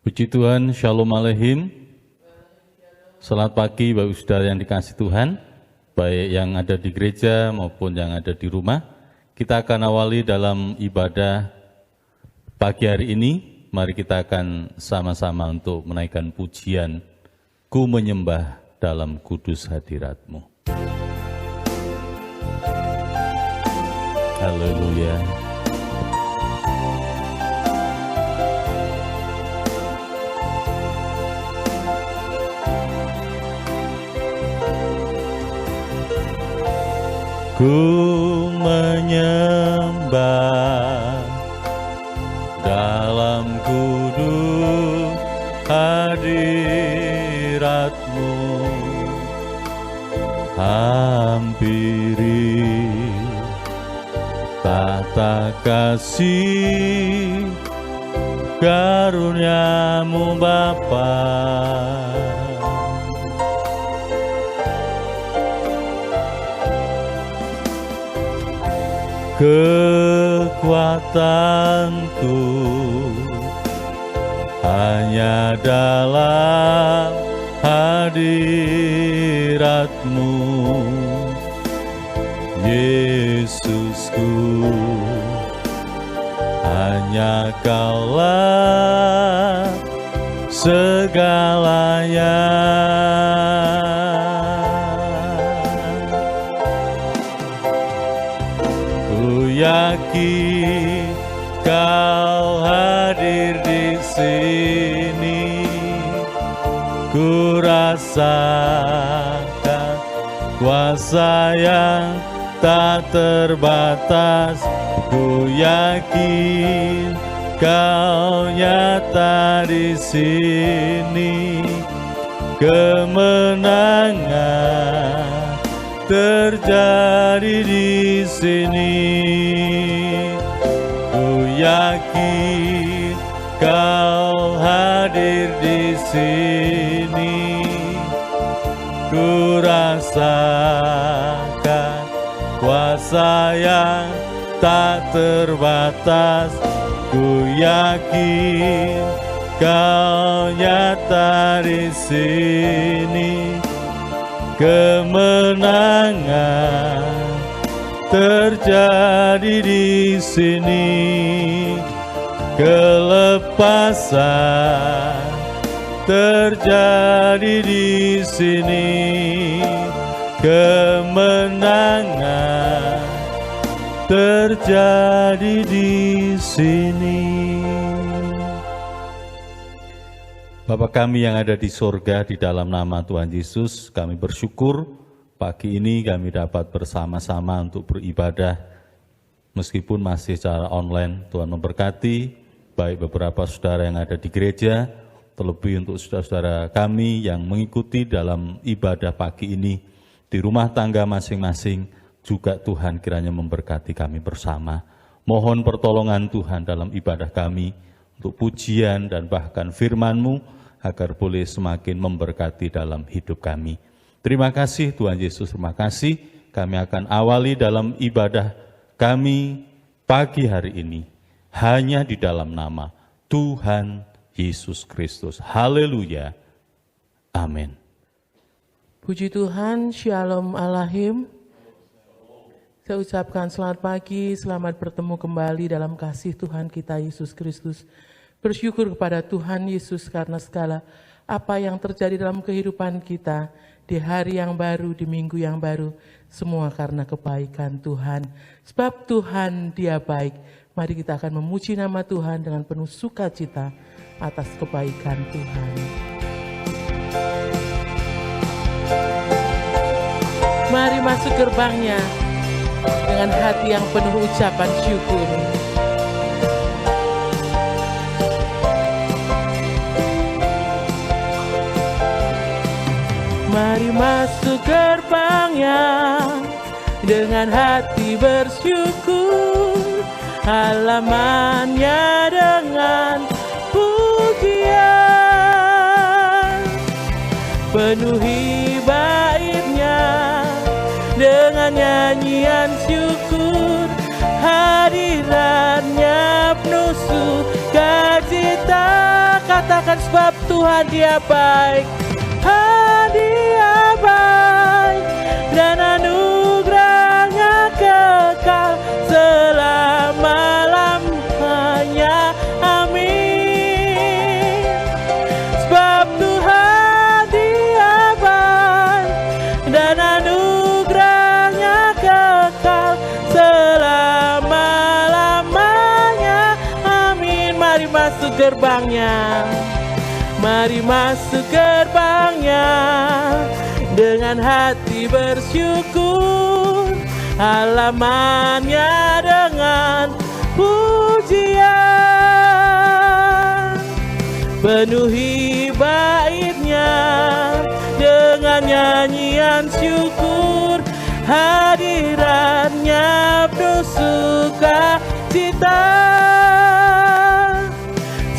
Puji Tuhan, Shalom Aleichem. Selamat pagi Bapak Saudara yang dikasihi Tuhan, baik yang ada di gereja maupun yang ada di rumah. Kita akan awali dalam ibadah pagi hari ini. Mari kita akan sama-sama untuk menaikkan pujian, Ku menyembah dalam kudus hadirat-Mu. Haleluya. Ku menyembah dalam kudus hadirat-Mu, hampiri tata kasih karunia-Mu Bapa. Kekuatanku hanya dalam hadirat-Mu, Yesusku, hanya Kaulah segalanya. Yakin Kau hadir di sini, ku rasakan kuasa yang tak terbatas. Ku yakin Kau nyata di sini, kemenangan terjadi di sini. Ku yakin Kau hadir di sini, ku rasakan kuasa yang tak terbatas. Ku yakin Kau nyata di sini, kemenangan terjadi di sini, kelepasan terjadi di sini, kemenangan terjadi di sini. Bapa kami yang ada di sorga, di dalam nama Tuhan Yesus, kami bersyukur pagi ini kami dapat bersama-sama untuk beribadah, meskipun masih secara online. Tuhan memberkati, baik beberapa saudara yang ada di gereja, terlebih untuk saudara-saudara kami yang mengikuti dalam ibadah pagi ini, di rumah tangga masing-masing, juga Tuhan kiranya memberkati kami bersama. Mohon pertolongan Tuhan dalam ibadah kami, untuk pujian dan bahkan firman-Mu, agar boleh semakin memberkati dalam hidup kami. Terima kasih Tuhan Yesus, terima kasih. Kami akan awali dalam ibadah kami pagi hari ini, hanya di dalam nama Tuhan Yesus Kristus. Haleluya. Amin. Puji Tuhan, Shalom Aleichem. Saya ucapkan selamat pagi, selamat bertemu kembali dalam kasih Tuhan kita Yesus Kristus. Bersyukur kepada Tuhan Yesus karena segala apa yang terjadi dalam kehidupan kita di hari yang baru, di minggu yang baru, semua karena kebaikan Tuhan. Sebab Tuhan Dia baik. Mari kita akan memuji nama Tuhan dengan penuh sukacita atas kebaikan Tuhan. Mari masuk gerbangnya dengan hati yang penuh ucapan syukur. Mari masuk gerbangnya dengan hati bersyukur, halamannya dengan pujian. Penuhi baitnya dengan nyanyian syukur, hadiratnya penuh sukacita. katakan sebab Tuhan Dia baik, Dia baik, dan anugerahnya kekal selama-lamanya. Amin. Sebab Tuhan Dia baik, dan anugerahnya kekal selama-lamanya. Amin. Mari masuk gerbangnya, mari masuk gerbangnya dengan hati bersyukur, halamannya dengan pujian. Penuhi baitnya dengan nyanyian syukur, hadiratnya penuh sukacita.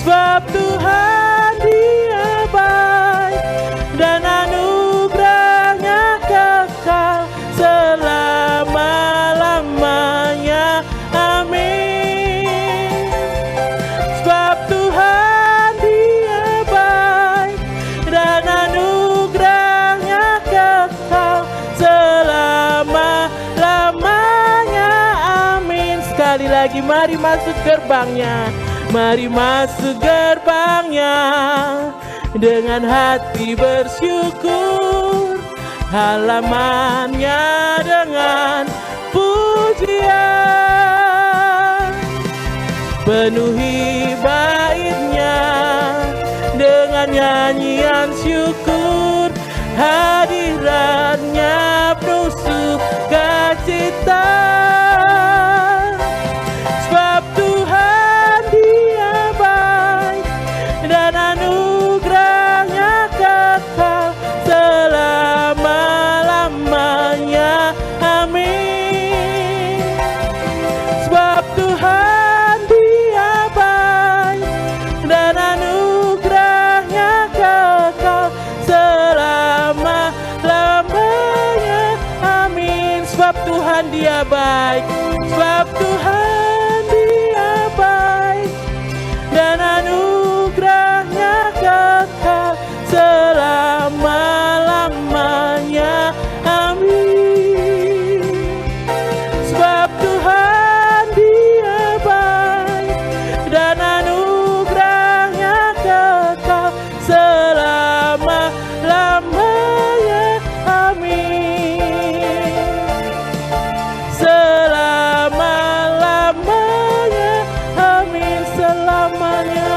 Sebab Tuhan Dia baik, dan anugerahnya kekal selama-lamanya. Amin. Sebab Tuhan Dia baik, dan anugerahnya kekal selama-lamanya. Amin. Sekali lagi, mari masuk gerbangnya, mari masuk gerbangnya dengan hati bersyukur, halamannya dengan pujian. Penuhi baitnya dengan nyanyian syukur, hadiratnya penuh sukacita. Sebab Tuhan Dia baik, dan anugerahnya kekal selama-lamanya. Amin. Sebab Tuhan Dia baik, dan anugerahnya kekal selama-lamanya. Amin. Sebab Tuhan Dia baik, sebab Tuhan Dia baik, dan anugerahnya kekal selama-lamanya. Amin. Sebab Tuhan Dia baik, dan anugerahnya kekal selama-lamanya. Amin. Selama-lamanya. Amin. Selamanya,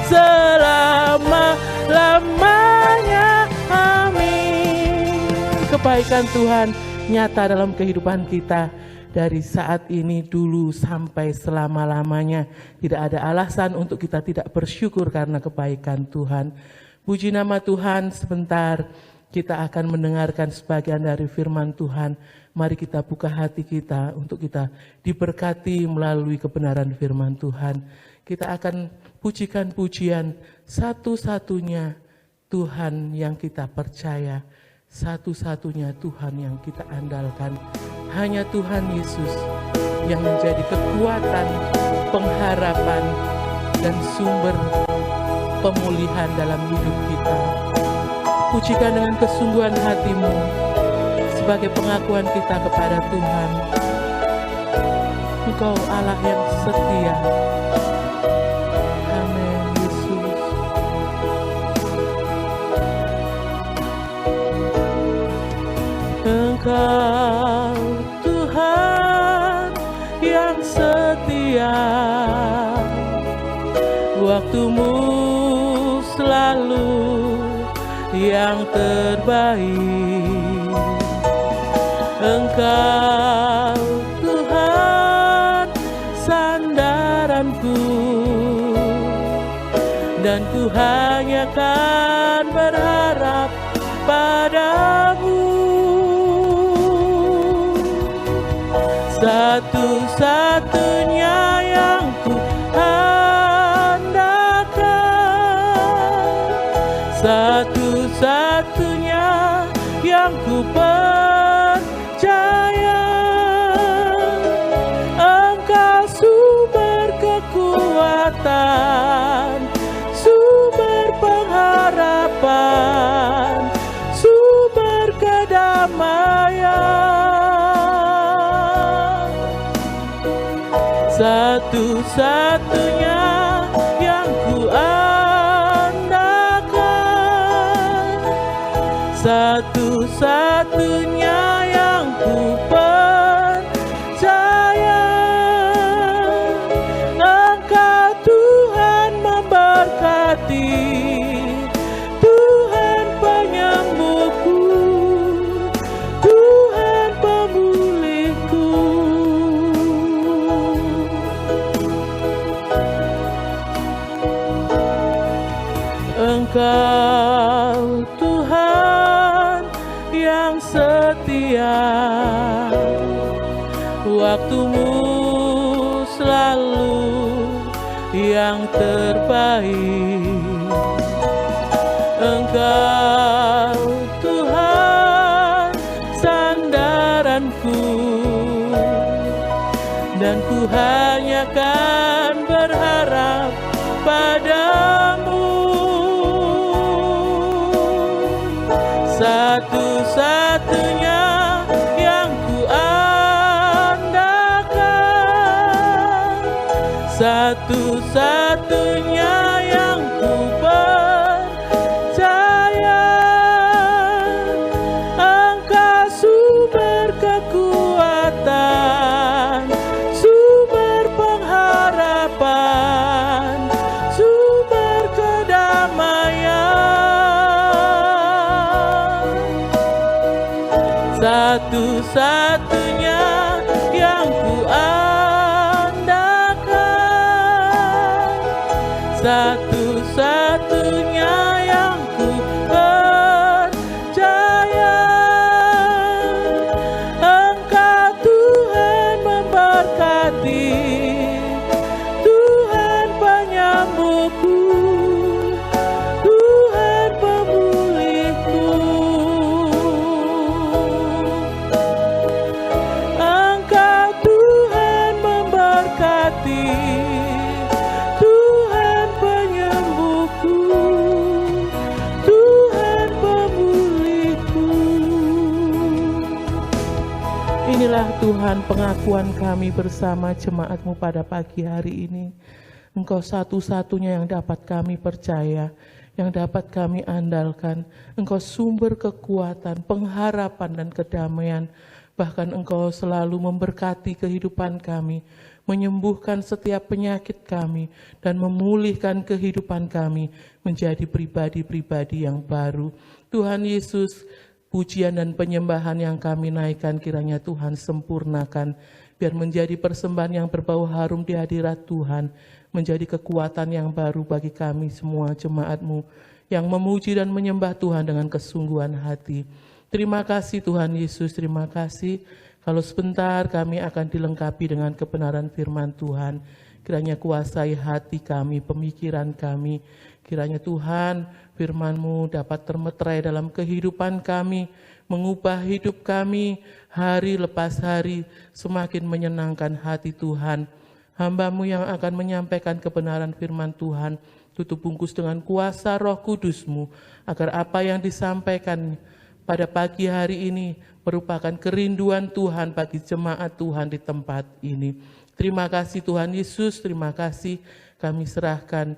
selama-lamanya. Amin. Kebaikan Tuhan nyata dalam kehidupan kita dari saat ini dulu sampai selama-lamanya. Tidak ada alasan untuk kita tidak bersyukur karena kebaikan Tuhan. Puji nama Tuhan. Sebentar kita akan mendengarkan sebagian dari firman Tuhan. Mari kita buka hati kita untuk kita diberkati melalui kebenaran firman Tuhan. Kita akan pujikan pujian satu-satunya Tuhan yang kita percaya, satu-satunya Tuhan yang kita andalkan. Hanya Tuhan Yesus yang menjadi kekuatan, pengharapan, dan sumber pemulihan dalam hidup kita. Pujikan dengan kesungguhan hatimu sebagai pengakuan kita kepada Tuhan. Engkau Allah yang setia. Amin, Yesus. Engkau Tuhan yang setia, waktumu selalu yang terbaik. Engkau Tuhan sandaranku, dan ku hanya kan berharap padamu. Satu-satunya yang ku andalkan, satu-satunya yang ku percaya. Engkau sumber kekuatan satu-satunya yang ku andalkan, satu-satunya yang ku percaya. Engkau Tuhan memberkati, Tuhan penyembuhku, Tuhan pemulihku. Engkau Tuhan yang setia, waktumu selalu yang terbaik. Engkau Tuhan sandaranku, dan ku hanya kan berharap padamu. Satu-satunya yang ku andalkan, satu-satunya yang ku percaya. Engkau sumber kekuatan, sumber pengharapan, sumber kedamaian. Satu-satunya yang ku andalkan, satu-satunya yang ku percaya. Engkau Tuhan memberkati, Tuhan penyembuhku, Tuhan pemulihku. Engkau Tuhan memberkati, Tuhan penyembuhku, Tuhan pemulihku. Inilah Tuhan pengakuan kami bersama jemaat-Mu pada pagi hari ini. Engkau satu-satunya yang dapat kami percaya, yang dapat kami andalkan. Engkau sumber kekuatan, pengharapan dan kedamaian. Bahkan Engkau selalu memberkati kehidupan kami, menyembuhkan setiap penyakit kami, dan memulihkan kehidupan kami menjadi pribadi-pribadi yang baru. Tuhan Yesus, pujian dan penyembahan yang kami naikkan kiranya Tuhan sempurnakan, biar menjadi persembahan yang berbau harum di hadirat Tuhan, menjadi kekuatan yang baru bagi kami semua jemaat-Mu yang memuji dan menyembah Tuhan dengan kesungguhan hati. Terima kasih Tuhan Yesus, terima kasih. Kalau sebentar kami akan dilengkapi dengan kebenaran firman Tuhan. Kiranya kuasai hati kami, pemikiran kami. Kiranya Tuhan firman-Mu dapat termeterai dalam kehidupan kami, mengubah hidup kami hari lepas hari, semakin menyenangkan hati Tuhan. Hamba-Mu yang akan menyampaikan kebenaran firman Tuhan, tutup bungkus dengan kuasa Roh Kudus-Mu, agar apa yang disampaikan pada pagi hari ini merupakan kerinduan Tuhan bagi jemaat Tuhan di tempat ini. Terima kasih Tuhan Yesus, terima kasih. Kami serahkan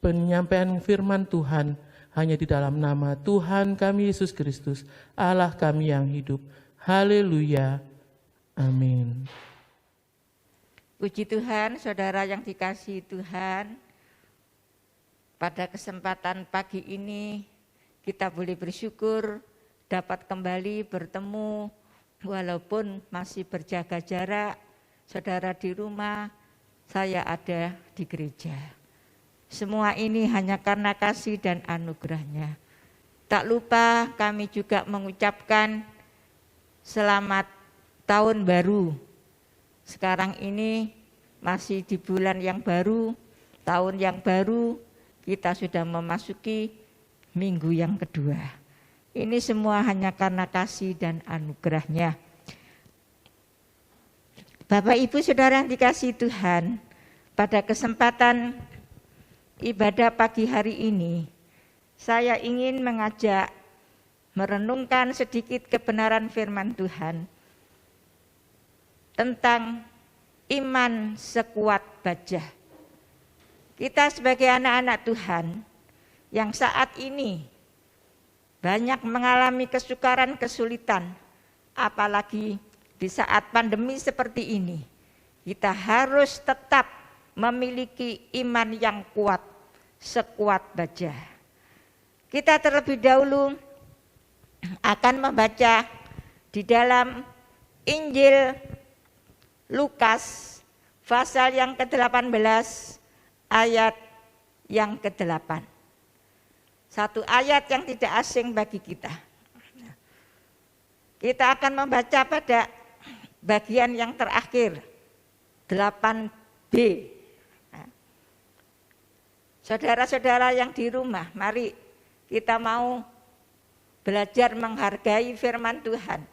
penyampaian firman Tuhan hanya di dalam nama Tuhan kami Yesus Kristus, Allah kami yang hidup. Haleluya. Amin. Puji Tuhan, saudara yang dikasihi Tuhan. Pada kesempatan pagi ini kita boleh bersyukur dapat kembali bertemu walaupun masih berjaga jarak. Saudara di rumah, saya ada di gereja. Semua ini hanya karena kasih dan anugerah-Nya. Tak lupa kami juga mengucapkan selamat tahun baru. Sekarang ini masih di bulan yang baru, tahun yang baru, kita sudah memasuki minggu yang kedua. Ini semua hanya karena kasih dan anugerah-Nya. Bapak Ibu Saudara yang dikasihi Tuhan, pada kesempatan ibadah pagi hari ini, saya ingin mengajak merenungkan sedikit kebenaran firman Tuhan tentang iman sekuat baja. Kita sebagai anak-anak Tuhan yang saat ini banyak mengalami kesukaran, kesulitan, apalagi di saat pandemi seperti ini, kita harus tetap memiliki iman yang kuat, sekuat baja. Kita terlebih dahulu akan membaca di dalam Injil Lukas pasal yang ke-18 ayat yang ke-8. Satu ayat yang tidak asing bagi kita. Kita akan membaca pada bagian yang terakhir, 8b. Saudara-saudara yang di rumah, mari kita mau belajar menghargai firman Tuhan.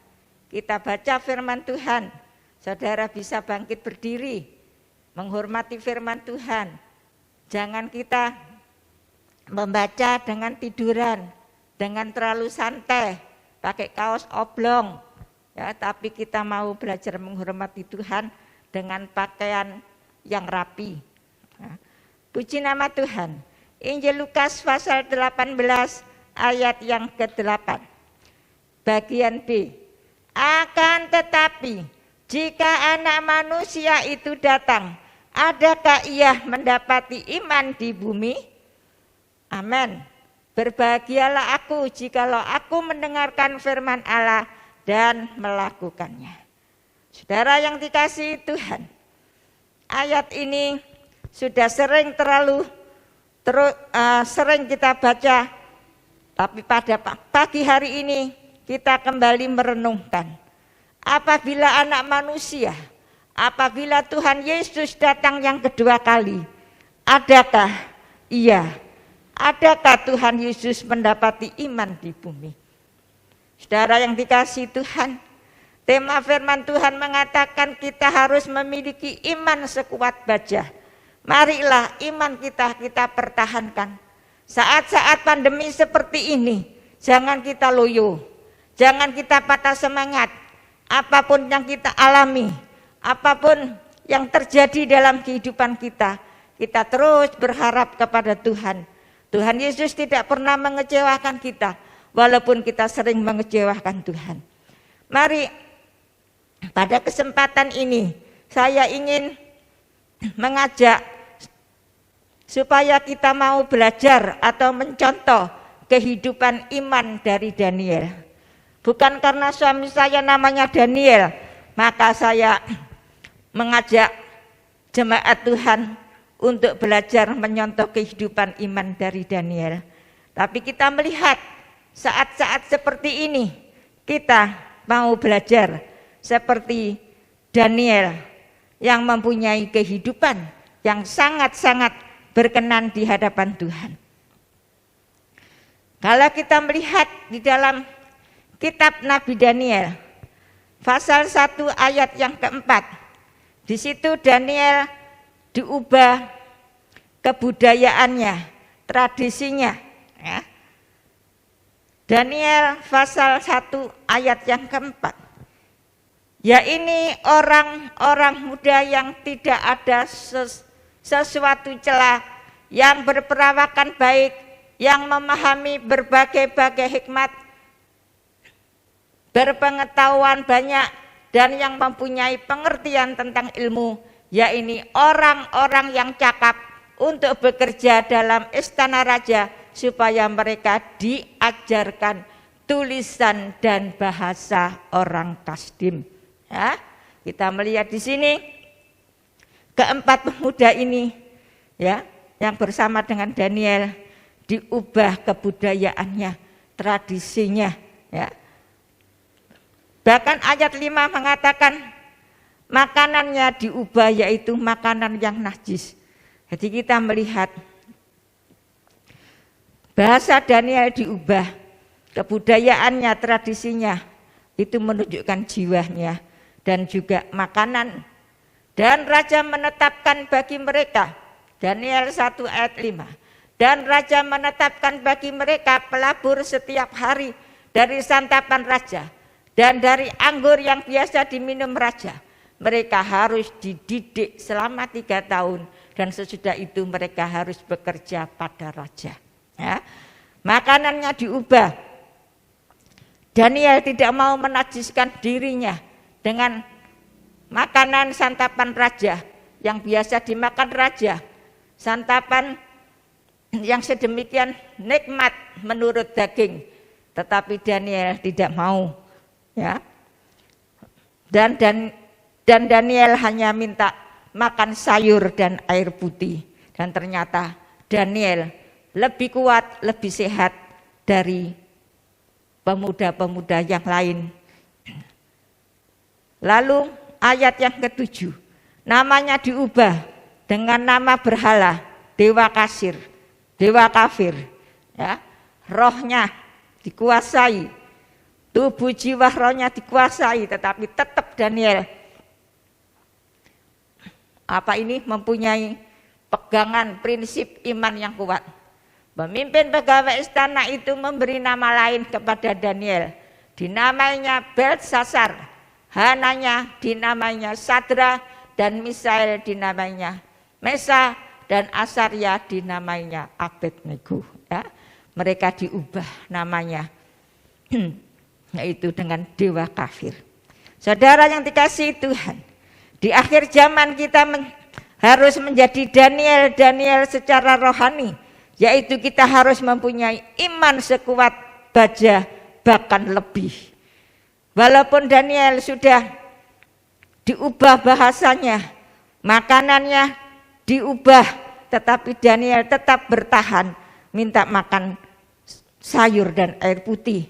Kita baca firman Tuhan, saudara bisa bangkit berdiri, menghormati firman Tuhan. Jangan kita membaca dengan tiduran, dengan terlalu santai, pakai kaos oblong, ya, tapi kita mau belajar menghormati Tuhan dengan pakaian yang rapi. Nah, puji nama Tuhan. Injil Lukas pasal 18 ayat yang ke-8. Bagian B. Akan tetapi jika Anak Manusia itu datang, adakah ia mendapati iman di bumi? Amin. Berbahagialah aku jikalau aku mendengarkan firman Allah dan melakukannya. Saudara yang dikasihi Tuhan, ayat ini sudah sering sering kita baca, tapi pada pagi hari ini kita kembali merenungkan. Apabila Anak Manusia, apabila Tuhan Yesus datang yang kedua kali, adakah Tuhan Yesus mendapati iman di bumi? Saudara yang dikasihi Tuhan, tema firman Tuhan mengatakan kita harus memiliki iman sekuat baja. Marilah iman kita pertahankan. Saat-saat pandemi seperti ini, jangan kita loyo, jangan kita patah semangat. Apapun yang kita alami, apapun yang terjadi dalam kehidupan kita terus berharap kepada Tuhan. Tuhan Yesus tidak pernah mengecewakan kita, walaupun kita sering mengecewakan Tuhan. Mari pada kesempatan ini saya ingin mengajak supaya kita mau belajar atau mencontoh kehidupan iman dari Daniel. Bukan karena suami saya namanya Daniel, maka saya mengajak jemaat Tuhan untuk belajar menyontoh kehidupan iman dari Daniel. Tapi kita melihat saat-saat seperti ini, kita mau belajar seperti Daniel yang mempunyai kehidupan yang sangat-sangat berkenan di hadapan Tuhan. Kalau kita melihat di dalam kitab Nabi Daniel, pasal 1 ayat yang keempat, di situ Daniel diubah kebudayaannya, tradisinya. Ya. Daniel pasal 1 ayat yang keempat, ya ini orang-orang muda yang tidak ada sesuatu celah, yang berperawakan baik, yang memahami berbagai-bagai hikmat, berpengetahuan banyak, dan yang mempunyai pengertian tentang ilmu, yaitu orang-orang yang cakap untuk bekerja dalam istana raja, supaya mereka diajarkan tulisan dan bahasa orang Kasdim. Ya, kita melihat di sini keempat pemuda ini, ya, yang bersama dengan Daniel diubah kebudayaannya, tradisinya, ya. Bahkan ayat 5 mengatakan makanannya diubah, yaitu makanan yang najis. Jadi kita melihat bahasa Daniel diubah, kebudayaannya, tradisinya, itu menunjukkan jiwanya dan juga makanan. Dan raja menetapkan bagi mereka, Daniel 1 ayat 5, dan raja menetapkan bagi mereka pelabur setiap hari dari santapan raja, dan dari anggur yang biasa diminum raja, mereka harus dididik selama 3 tahun dan sesudah itu mereka harus bekerja pada raja. Ya. Makanannya diubah. Daniel tidak mau menajiskan dirinya dengan makanan santapan raja yang biasa dimakan raja. Santapan yang sedemikian nikmat menurut daging, tetapi Daniel tidak mau. Ya. Dan Daniel hanya minta makan sayur dan air putih. Dan ternyata Daniel lebih kuat, lebih sehat dari pemuda-pemuda yang lain. Lalu ayat yang ke-7, namanya diubah dengan nama berhala, dewa kasir, dewa kafir. Ya. Rohnya dikuasai, tubuh jiwa rohnya dikuasai, tetapi tetap Daniel mempunyai pegangan prinsip iman yang kuat. Pemimpin pegawai istana itu memberi nama lain kepada Daniel. Dinamainya Beltsasar, Hananya dinamainya Sadra, dan Misael dinamainya Mesa, dan Asarya dinamainya Abednego. Ya. Mereka diubah namanya, yaitu dengan dewa kafir. Saudara yang dikasihi Tuhan, di akhir zaman kita harus menjadi Daniel secara rohani, yaitu kita harus mempunyai iman sekuat baja, bahkan lebih. Walaupun Daniel sudah diubah bahasanya, makanannya diubah, tetapi Daniel tetap bertahan minta makan sayur dan air putih.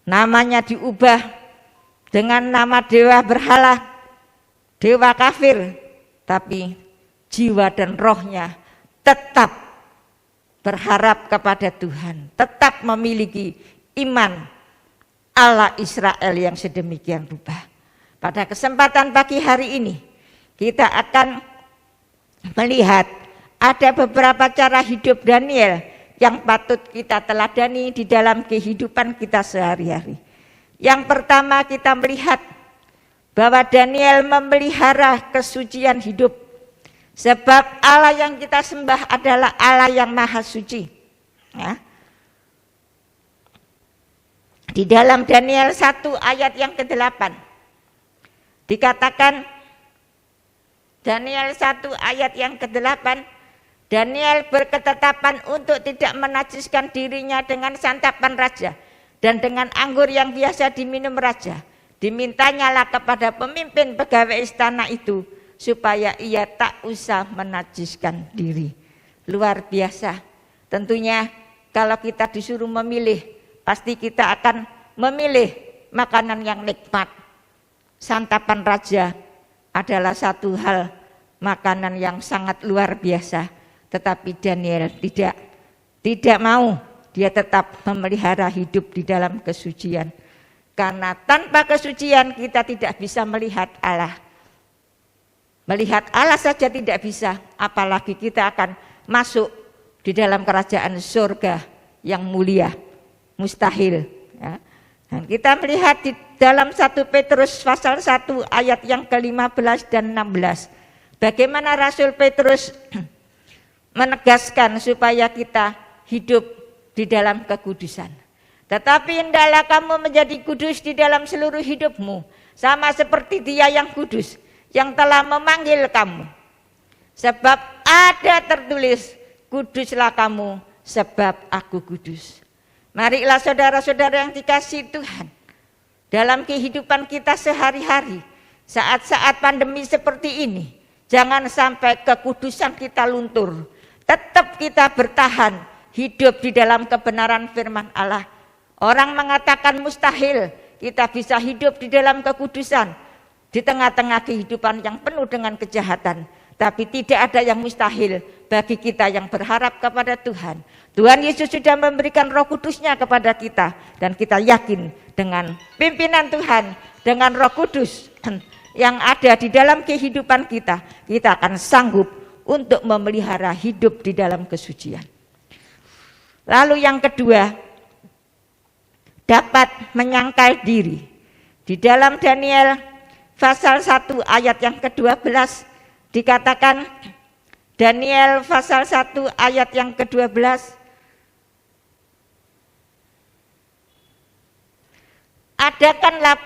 Namanya diubah dengan nama dewa berhala, dewa kafir, tapi jiwa dan rohnya tetap berharap kepada Tuhan, tetap memiliki iman Allah Israel yang sedemikian rupa. Pada kesempatan pagi hari ini, kita akan melihat ada beberapa cara hidup Daniel yang patut kita teladani di dalam kehidupan kita sehari-hari. Yang pertama, kita melihat bahwa Daniel memelihara kesucian hidup. Sebab Allah yang kita sembah adalah Allah yang maha suci. Ya. Di dalam Daniel 1 ayat yang ke-8 dikatakan, Daniel 1 ayat yang ke-8, Daniel berketetapan untuk tidak menajiskan dirinya dengan santapan raja dan dengan anggur yang biasa diminum raja. Dimintanyalah kepada pemimpin pegawai istana itu supaya ia tak usah menajiskan diri. Luar biasa. Tentunya kalau kita disuruh memilih, pasti kita akan memilih makanan yang nikmat. Santapan raja adalah satu hal makanan yang sangat luar biasa. Tetapi Daniel tidak mau. Dia tetap memelihara hidup di dalam kesucian. Karena tanpa kesucian kita tidak bisa melihat Allah. Melihat Allah saja tidak bisa, apalagi kita akan masuk di dalam kerajaan surga yang mulia, mustahil. Ya. Dan kita melihat di dalam 1 Petrus pasal 1 ayat yang ke-15 dan 16, bagaimana Rasul Petrus menegaskan supaya kita hidup di dalam kekudusan. Tetapi hendaklah kamu menjadi kudus di dalam seluruh hidupmu, sama seperti Dia yang kudus, yang telah memanggil kamu. Sebab ada tertulis, kuduslah kamu sebab aku kudus. Marilah saudara-saudara yang dikasihi Tuhan, dalam kehidupan kita sehari-hari, saat-saat pandemi seperti ini, jangan sampai kekudusan kita luntur. Tetap kita bertahan hidup di dalam kebenaran firman Allah. Orang mengatakan mustahil kita bisa hidup di dalam kekudusan di tengah-tengah kehidupan yang penuh dengan kejahatan. Tapi tidak ada yang mustahil bagi kita yang berharap kepada Tuhan. Tuhan Yesus sudah memberikan Roh Kudus-Nya kepada kita. Dan kita yakin dengan pimpinan Tuhan, dengan Roh Kudus yang ada di dalam kehidupan kita, kita akan sanggup untuk memelihara hidup di dalam kesucian. Lalu yang kedua, dapat menyangkal diri. Di dalam Daniel pasal 1 ayat yang ke-12 dikatakan, Daniel pasal 1 ayat yang ke-12, adakanlah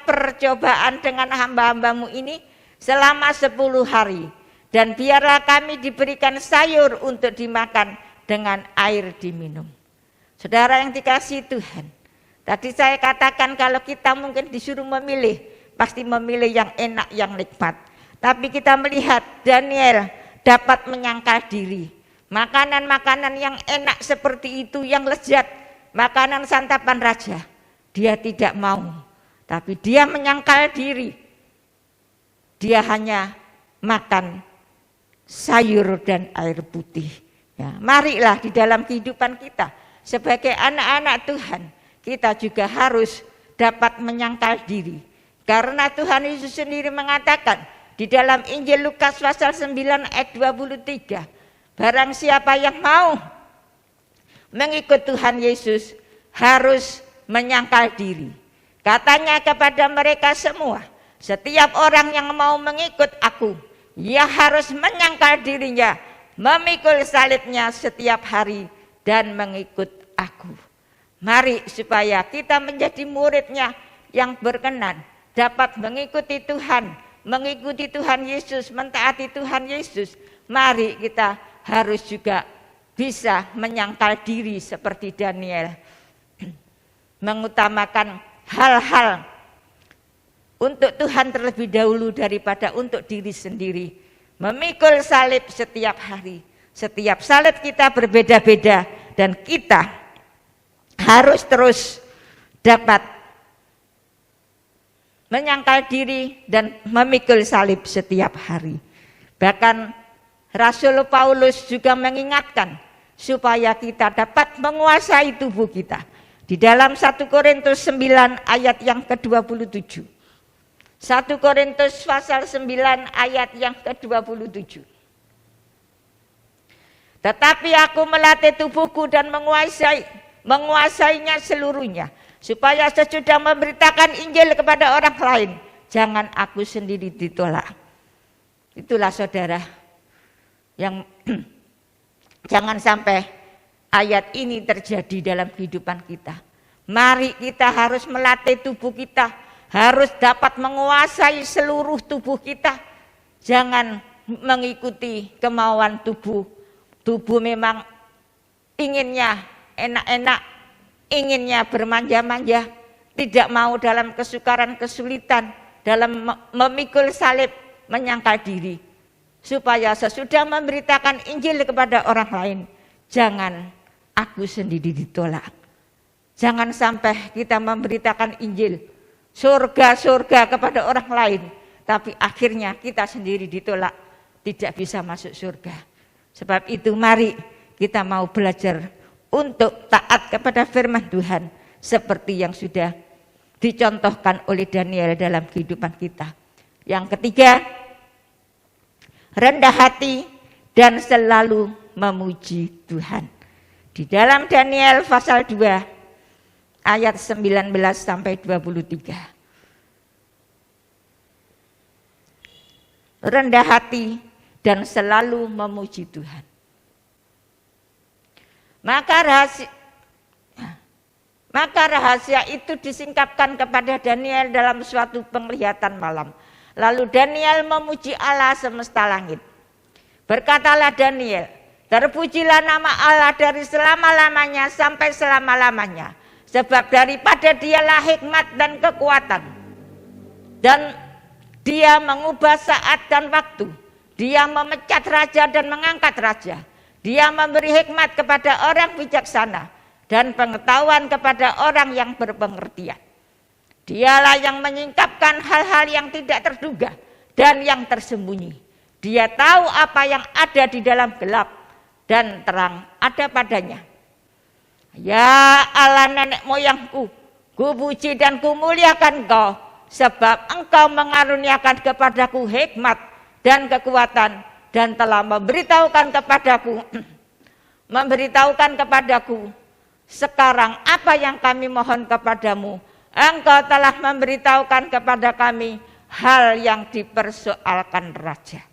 percobaan dengan hamba-hambamu ini selama 10 hari, dan biarlah kami diberikan sayur untuk dimakan dengan air diminum. Saudara yang dikasihi Tuhan, tadi saya katakan kalau kita mungkin disuruh memilih, pasti memilih yang enak, yang nikmat. Tapi kita melihat Daniel dapat menyangkal diri. Makanan-makanan yang enak seperti itu, yang lezat, makanan santapan raja, dia tidak mau. Tapi dia menyangkal diri. Dia hanya makan sayur dan air putih. Ya, marilah di dalam kehidupan kita sebagai anak-anak Tuhan, kita juga harus dapat menyangkal diri. Karena Tuhan Yesus sendiri mengatakan di dalam Injil Lukas pasal 9 ayat 23, barang siapa yang mau mengikut Tuhan Yesus harus menyangkal diri. Katanya kepada mereka semua, setiap orang yang mau mengikut aku, ia harus menyangkal dirinya, memikul salibnya setiap hari dan mengikut aku. Mari supaya kita menjadi muridnya yang berkenan, dapat mengikuti Tuhan, mengikuti Tuhan Yesus, mentaati Tuhan Yesus. Mari kita harus juga bisa menyangkal diri seperti Daniel, mengutamakan hal-hal untuk Tuhan terlebih dahulu daripada untuk diri sendiri. Memikul salib setiap hari. Setiap salib kita berbeda-beda dan kita harus terus dapat menyangkal diri dan memikul salib setiap hari. Bahkan Rasul Paulus juga mengingatkan supaya kita dapat menguasai tubuh kita. Di dalam 1 Korintus 9 ayat yang ke-27. 1 Korintus pasal 9 ayat yang ke-27. Tetapi aku melatih tubuhku dan menguasainya seluruhnya, supaya sesudah memberitakan Injil kepada orang lain, jangan aku sendiri ditolak. Itulah saudara, yang jangan sampai ayat ini terjadi dalam kehidupan kita. Mari kita harus melatih tubuh kita, harus dapat menguasai seluruh tubuh kita. Jangan mengikuti kemauan tubuh. Tubuh memang inginnya enak-enak, inginnya bermanja-manja, tidak mau dalam kesukaran kesulitan, dalam memikul salib, menyangkal diri. Supaya sesudah memberitakan Injil kepada orang lain, jangan aku sendiri ditolak. Jangan sampai kita memberitakan Injil, surga-surga kepada orang lain, tapi akhirnya kita sendiri ditolak, tidak bisa masuk surga. Sebab itu mari kita mau belajar untuk taat kepada firman Tuhan seperti yang sudah dicontohkan oleh Daniel dalam kehidupan kita. Yang ketiga, rendah hati dan selalu memuji Tuhan. Di dalam Daniel pasal 2 ayat 19 sampai 23. Rendah hati dan selalu memuji Tuhan. Maka rahasia itu disingkapkan kepada Daniel dalam suatu penglihatan malam. Lalu Daniel memuji Allah semesta langit. Berkatalah Daniel, terpujilah nama Allah dari selama-lamanya sampai selama-lamanya. Sebab daripada dialah hikmat dan kekuatan. Dan dia mengubah saat dan waktu. Dia memecat raja dan mengangkat raja. Dia memberi hikmat kepada orang bijaksana dan pengetahuan kepada orang yang berpengertian. Dialah yang menyingkapkan hal-hal yang tidak terduga dan yang tersembunyi. Dia tahu apa yang ada di dalam gelap dan terang ada padanya. Ya Allah nenek moyangku, ku puji dan ku muliakan Engkau, sebab Engkau mengaruniakan kepadaku hikmat dan kekuatan, dan telah memberitahukan kepadaku sekarang apa yang kami mohon kepadamu, Engkau telah memberitahukan kepada kami hal yang dipersoalkan raja.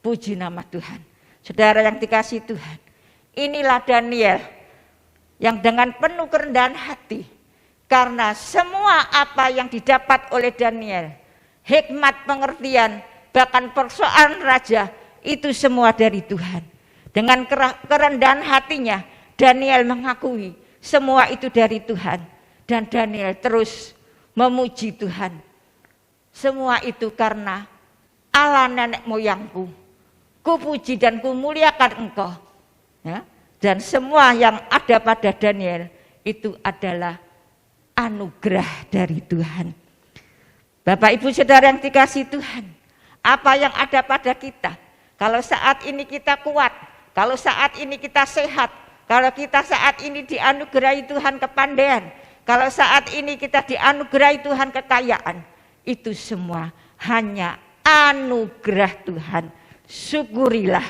Puji nama Tuhan. Saudara yang dikasihi Tuhan, inilah Daniel yang dengan penuh kerendahan hati, karena semua apa yang didapat oleh Daniel, hikmat, pengertian, bahkan persoalan raja, itu semua dari Tuhan. Dengan kerendahan hatinya, Daniel mengakui semua itu dari Tuhan. Dan Daniel terus memuji Tuhan. Semua itu karena Allah nenek moyangku, kupuji dan kumuliakan engkau. Ya? Dan semua yang ada pada Daniel itu adalah anugerah dari Tuhan. Bapak Ibu Saudara yang dikasihi Tuhan, apa yang ada pada kita, kalau saat ini kita kuat, kalau saat ini kita sehat, kalau kita saat ini dianugerahi Tuhan kepandaian, kalau saat ini kita dianugerahi Tuhan kekayaan, itu semua hanya anugerah Tuhan. Syukurilah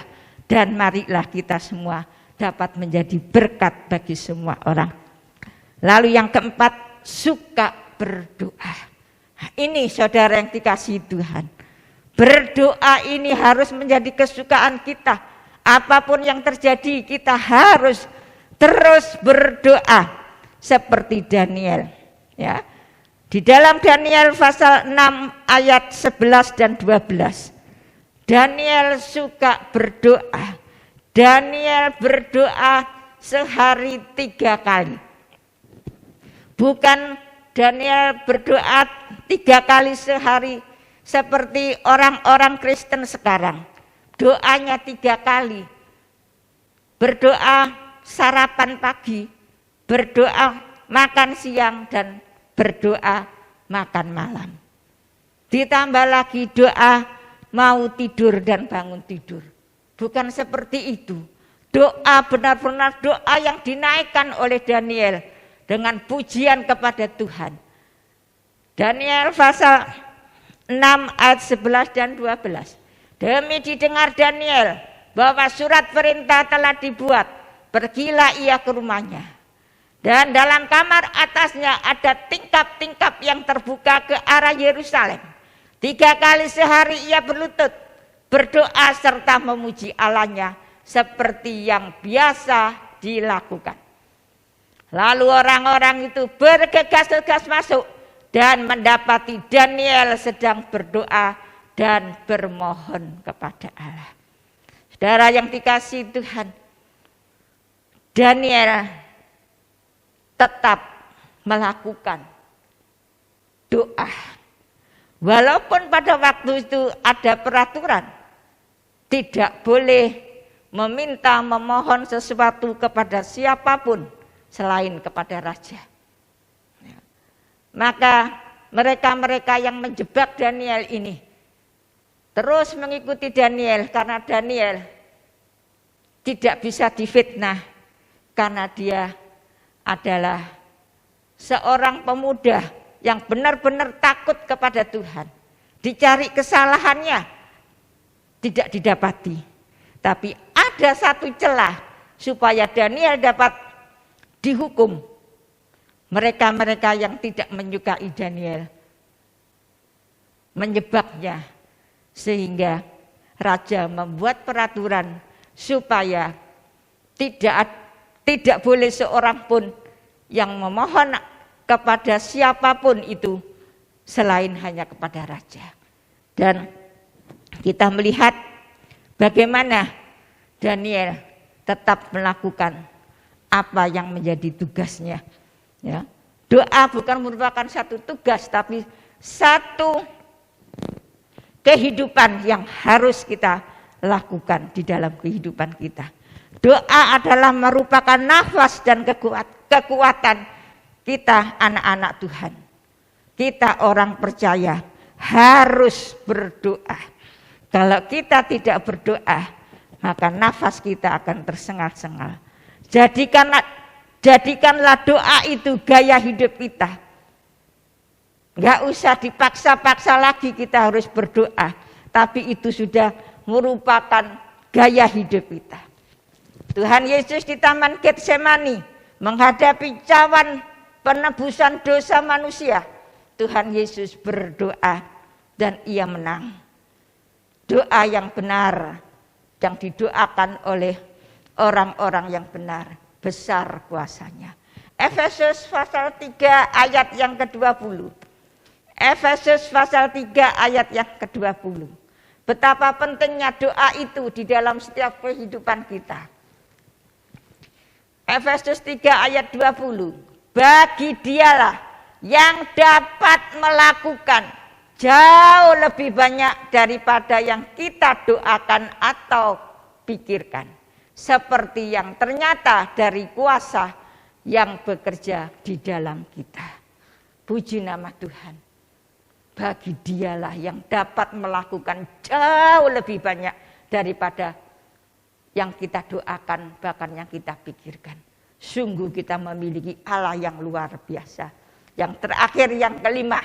dan marilah kita semua dapat menjadi berkat bagi semua orang. Lalu yang keempat, suka berdoa. Nah, ini saudara yang dikasihi Tuhan. Berdoa ini harus menjadi kesukaan kita. Apapun yang terjadi, kita harus terus berdoa. Seperti Daniel, ya. Di dalam Daniel pasal 6 ayat 11 dan 12. Daniel suka berdoa. Daniel berdoa sehari 3 kali. Bukan Daniel berdoa 3 kali sehari seperti orang-orang Kristen sekarang. Doanya 3 kali. Berdoa sarapan pagi, berdoa makan siang, dan berdoa makan malam. Ditambah lagi doa mau tidur dan bangun tidur. Bukan seperti itu. Doa benar-benar doa yang dinaikkan oleh Daniel dengan pujian kepada Tuhan. Daniel pasal 6 ayat 11 dan 12. Demi didengar Daniel bahwa surat perintah telah dibuat, pergilah ia ke rumahnya. Dan dalam kamar atasnya ada tingkap-tingkap yang terbuka ke arah Yerusalem. 3 kali sehari ia berlutut, berdoa serta memuji Allahnya seperti yang biasa dilakukan. Lalu orang-orang itu bergegas-gegas masuk dan mendapati Daniel sedang berdoa dan bermohon kepada Allah. Saudara yang dikasihi Tuhan, Daniel tetap melakukan doa. Walaupun pada waktu itu ada peraturan, tidak boleh meminta, memohon sesuatu kepada siapapun selain kepada raja. Maka mereka-mereka yang menjebak Daniel ini terus mengikuti Daniel karena Daniel tidak bisa difitnah karena dia adalah seorang pemuda yang benar-benar takut kepada Tuhan. Dicari kesalahannya, tidak didapati. Tapi ada satu celah supaya Daniel dapat dihukum. Mereka-mereka yang tidak menyukai Daniel menyebabnya, sehingga raja membuat peraturan supaya tidak boleh seorang pun yang memohon kepada siapapun itu selain hanya kepada raja. Dan kita melihat bagaimana Daniel tetap melakukan apa yang menjadi tugasnya. Ya. Doa bukan merupakan satu tugas, tapi satu kehidupan yang harus kita lakukan di dalam kehidupan kita. Doa adalah merupakan nafas dan kekuatan kita anak-anak Tuhan. Kita orang percaya harus berdoa. Kalau kita tidak berdoa, maka nafas kita akan tersengal-sengal. Jadikanlah doa itu gaya hidup kita. Enggak usah dipaksa-paksa lagi kita harus berdoa. Tapi itu sudah merupakan gaya hidup kita. Tuhan Yesus di Taman Getsemani menghadapi cawan penebusan dosa manusia. Tuhan Yesus berdoa dan ia menang. Doa yang benar yang didoakan oleh orang-orang yang benar, besar kuasanya. Efesus pasal 3 ayat yang ke-20. Efesus pasal 3 ayat yang ke-20. Betapa pentingnya doa itu di dalam setiap kehidupan kita. Efesus 3 ayat 20. Bagi dialah yang dapat melakukan jauh lebih banyak daripada yang kita doakan atau pikirkan. Seperti yang ternyata dari kuasa yang bekerja di dalam kita. Puji nama Tuhan. Bagi dialah yang dapat melakukan jauh lebih banyak daripada yang kita doakan, bahkan yang kita pikirkan. Sungguh kita memiliki Allah yang luar biasa. Yang terakhir, yang kelima,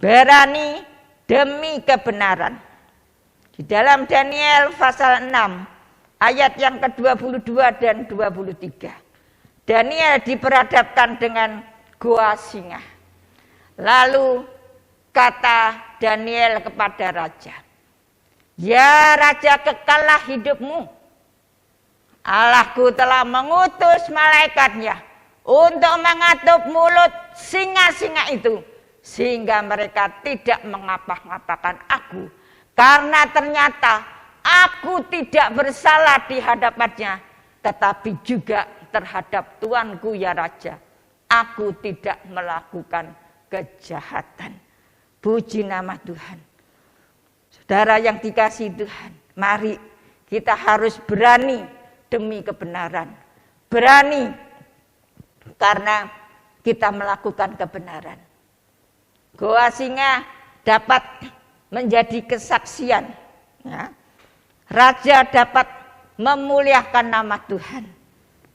berani demi kebenaran. Di dalam Daniel pasal 6, ayat yang ke-22 dan 23. Daniel diperhadapkan dengan gua singa. Lalu kata Daniel kepada raja, "Ya raja, kekallah hidupmu. Allahku telah mengutus malaikatnya untuk mengatup mulut singa-singa itu, sehingga mereka tidak mengapa-ngapakan aku. Karena ternyata aku tidak bersalah di hadapannya, tetapi juga terhadap tuanku ya raja. Aku tidak melakukan kejahatan." Puji nama Tuhan. Saudara yang dikasihi Tuhan, mari kita harus berani demi kebenaran. Berani karena kita melakukan kebenaran. Goa singa dapat menjadi kesaksian. Ya. Raja dapat memuliakan nama Tuhan.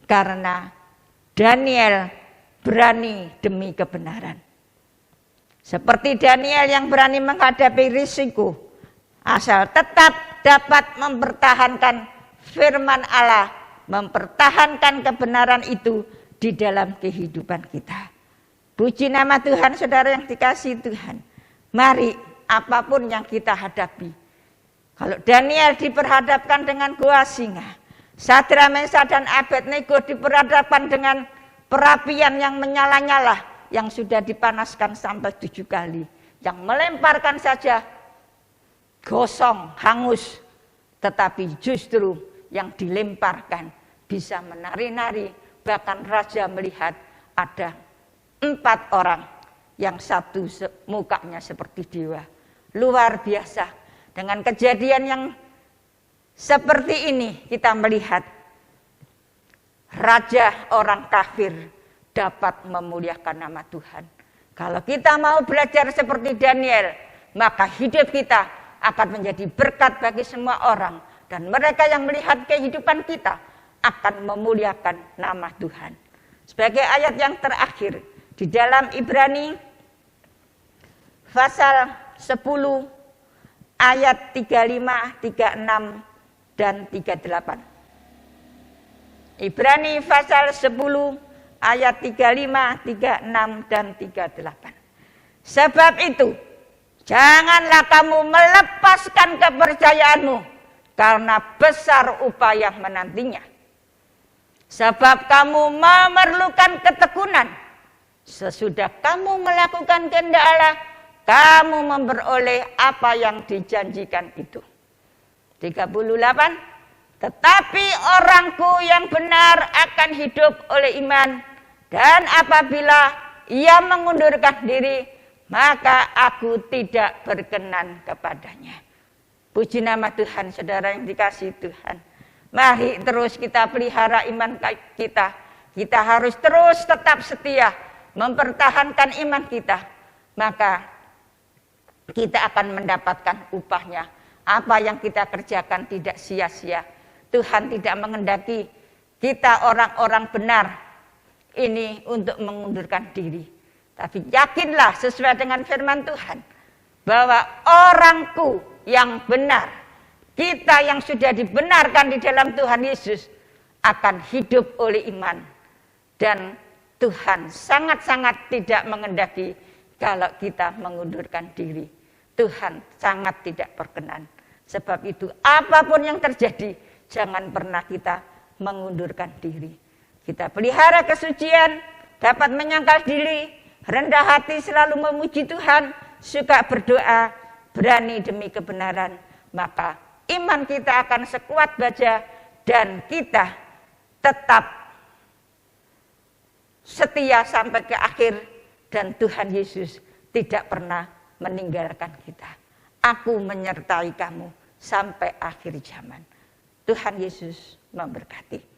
Karena Daniel berani demi kebenaran. Seperti Daniel yang berani menghadapi risiko, asal tetap dapat mempertahankan firman Allah, mempertahankan kebenaran itu di dalam kehidupan kita. Puji nama Tuhan, saudara yang dikasihi Tuhan. Mari apapun yang kita hadapi. Kalau Daniel diperhadapkan dengan gua singa, Sadra, Mesha, dan Abednego diperhadapkan dengan perapian yang menyala-nyala, yang sudah dipanaskan sampai 7 kali. Yang melemparkan saja gosong, hangus. Tetapi justru yang dilemparkan bisa menari-nari. Bahkan raja melihat ada 4 orang yang satu mukanya seperti dewa. Luar biasa. Dengan kejadian yang seperti ini kita melihat raja orang kafir dapat memuliakan nama Tuhan. Kalau kita mau belajar seperti Daniel, maka hidup kita akan menjadi berkat bagi semua orang. Dan mereka yang melihat kehidupan kita akan memuliakan nama Tuhan. Sebagai ayat yang terakhir, di dalam Ibrani pasal 10 ayat 35, 36, dan 38. Ibrani pasal 10 ayat 35, 36, dan 38. Sebab itu, janganlah kamu melepaskan kepercayaanmu, karena besar upaya menantinya. Sebab kamu memerlukan ketekunan. Sesudah kamu melakukan kehendak Allah, kamu memperoleh apa yang dijanjikan itu. 38. Tetapi orangku yang benar akan hidup oleh iman, dan apabila ia mengundurkan diri, maka aku tidak berkenan kepadanya. Puji nama Tuhan, saudara yang dikasihi Tuhan. Mari terus kita pelihara iman kita. Kita harus terus tetap setia mempertahankan iman kita. Maka kita akan mendapatkan upahnya. Apa yang kita kerjakan tidak sia-sia. Tuhan tidak mengendaki kita orang-orang benar ini untuk mengundurkan diri. Tapi yakinlah sesuai dengan firman Tuhan, bahwa orangku yang benar, kita yang sudah dibenarkan di dalam Tuhan Yesus, akan hidup oleh iman. Dan Tuhan sangat-sangat tidak mengendaki kalau kita mengundurkan diri. Tuhan sangat tidak berkenan. Sebab itu apapun yang terjadi, jangan pernah kita mengundurkan diri. Kita pelihara kesucian, dapat menyangkal diri, rendah hati, selalu memuji Tuhan, suka berdoa, berani demi kebenaran. Maka iman kita akan sekuat baja dan kita tetap setia sampai ke akhir. Dan Tuhan Yesus tidak pernah meninggalkan kita. Aku menyertai kamu sampai akhir zaman. Tuhan Yesus memberkati.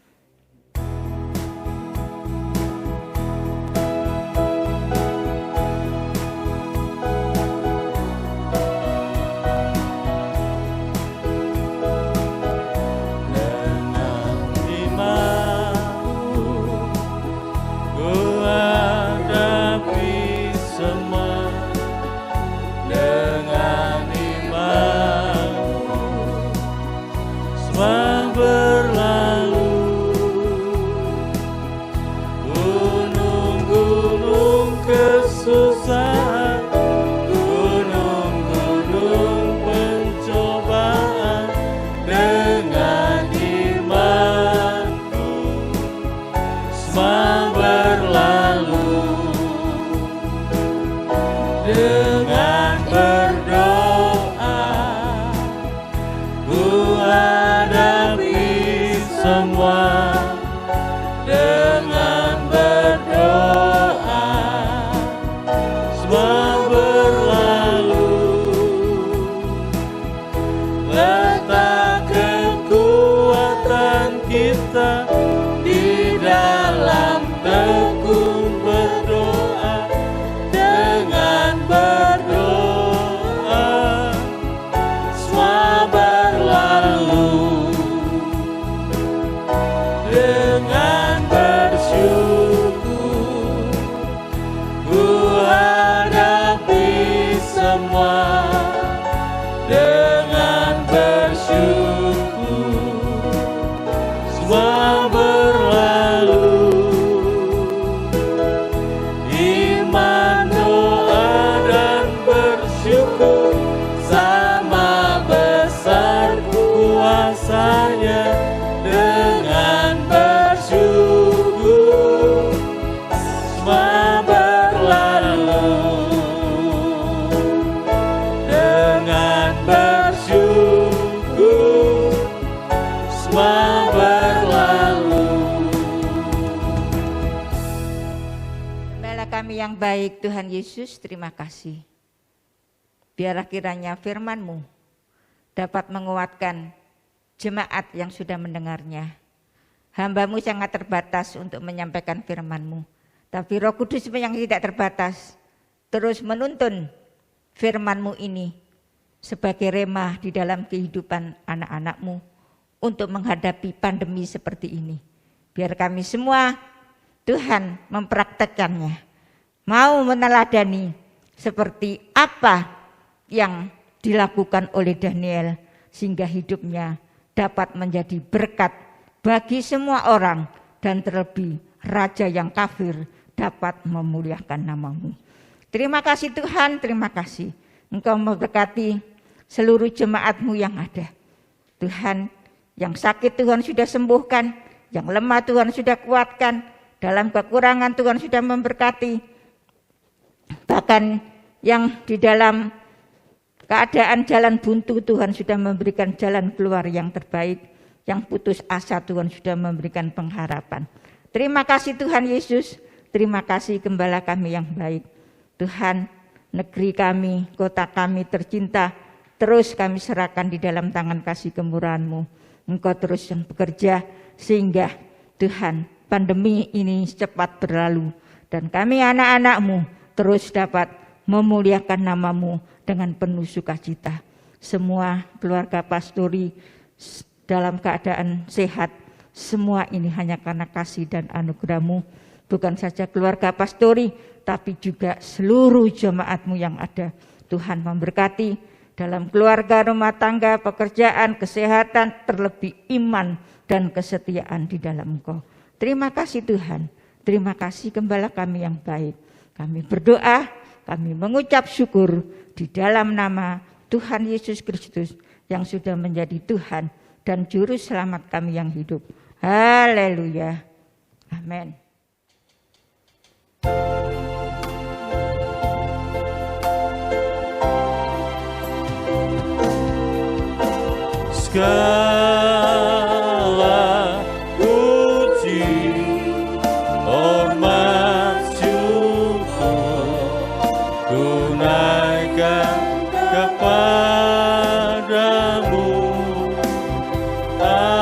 Yang baik Tuhan Yesus, terima kasih. Biarlah kiranya firman-Mu dapat menguatkan jemaat yang sudah mendengarnya. Hamba-Mu sangat terbatas untuk menyampaikan firman-Mu. Tapi Roh Kudus yang tidak terbatas terus menuntun firman-Mu ini sebagai remah di dalam kehidupan anak-anak-Mu untuk menghadapi pandemi seperti ini. Biar kami semua Tuhan mempraktekkannya. Mau meneladani seperti apa yang dilakukan oleh Daniel sehingga hidupnya dapat menjadi berkat bagi semua orang dan terlebih raja yang kafir dapat memuliakan nama-Mu. Terima kasih Tuhan, terima kasih. Engkau memberkati seluruh jemaat-Mu yang ada. Tuhan, yang sakit Tuhan sudah sembuhkan, yang lemah Tuhan sudah kuatkan, dalam kekurangan Tuhan sudah memberkati. Bahkan yang di dalam keadaan jalan buntu Tuhan sudah memberikan jalan keluar yang terbaik. Yang putus asa Tuhan sudah memberikan pengharapan. Terima kasih Tuhan Yesus. Terima kasih Gembala kami yang baik. Tuhan, negeri kami, kota kami tercinta, terus kami serahkan di dalam tangan kasih kemurahan-Mu. Engkau terus yang bekerja sehingga Tuhan pandemi ini cepat berlalu. Dan kami anak-anak-Mu terus dapat memuliakan nama-Mu dengan penuh sukacita. Semua keluarga pastori dalam keadaan sehat, semua ini hanya karena kasih dan anugerah-Mu. Bukan saja keluarga pastori, tapi juga seluruh jemaat-Mu yang ada. Tuhan memberkati dalam keluarga, rumah tangga, pekerjaan, kesehatan, terlebih iman dan kesetiaan di dalam Engkau. Terima kasih Tuhan, terima kasih Gembala kami yang baik. Kami berdoa kami mengucap syukur di dalam nama Tuhan Yesus Kristus yang sudah menjadi Tuhan dan Juru Selamat kami yang hidup. Haleluya. Amin. Segala puji, hormat, syukur, tunaikan kepadamu, Allah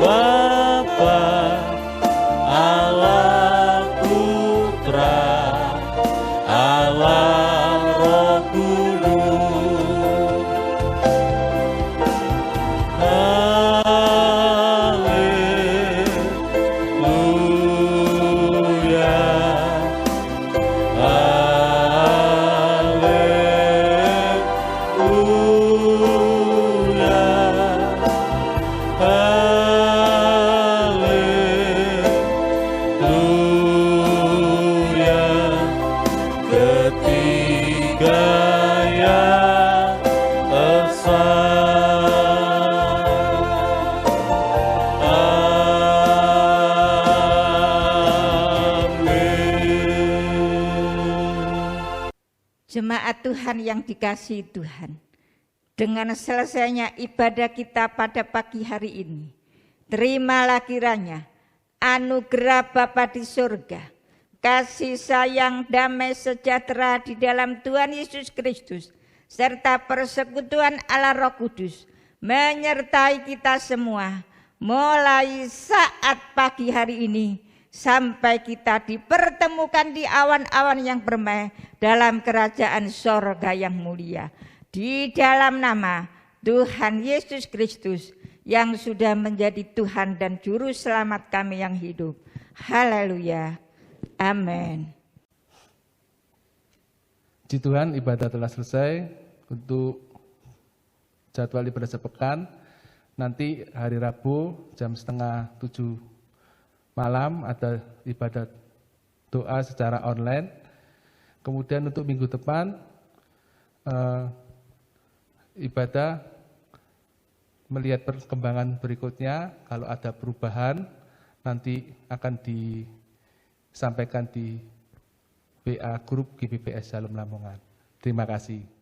Bapa, Allah Putra, Allah Roh Kudus. Ketiga yang esa. Jemaat Tuhan yang dikasihi Tuhan, dengan selesainya ibadah kita pada pagi hari ini, terimalah kiranya anugerah Bapa di surga, kasih sayang, damai sejahtera di dalam Tuhan Yesus Kristus, serta persekutuan Allah Roh Kudus menyertai kita semua mulai saat pagi hari ini sampai kita dipertemukan di awan-awan yang permai dalam kerajaan sorga yang mulia. Di dalam nama Tuhan Yesus Kristus yang sudah menjadi Tuhan dan Juru Selamat kami yang hidup. Haleluya. Amin. Puji Tuhan, ibadah telah selesai. Untuk jadwal ibadah sepekan, nanti hari Rabu jam 6:30 malam ada ibadah doa secara online. Kemudian untuk minggu depan ibadah melihat perkembangan berikutnya. Kalau ada perubahan nanti akan disampaikan di WA grup GBPS Shalom Lamongan. Terima kasih.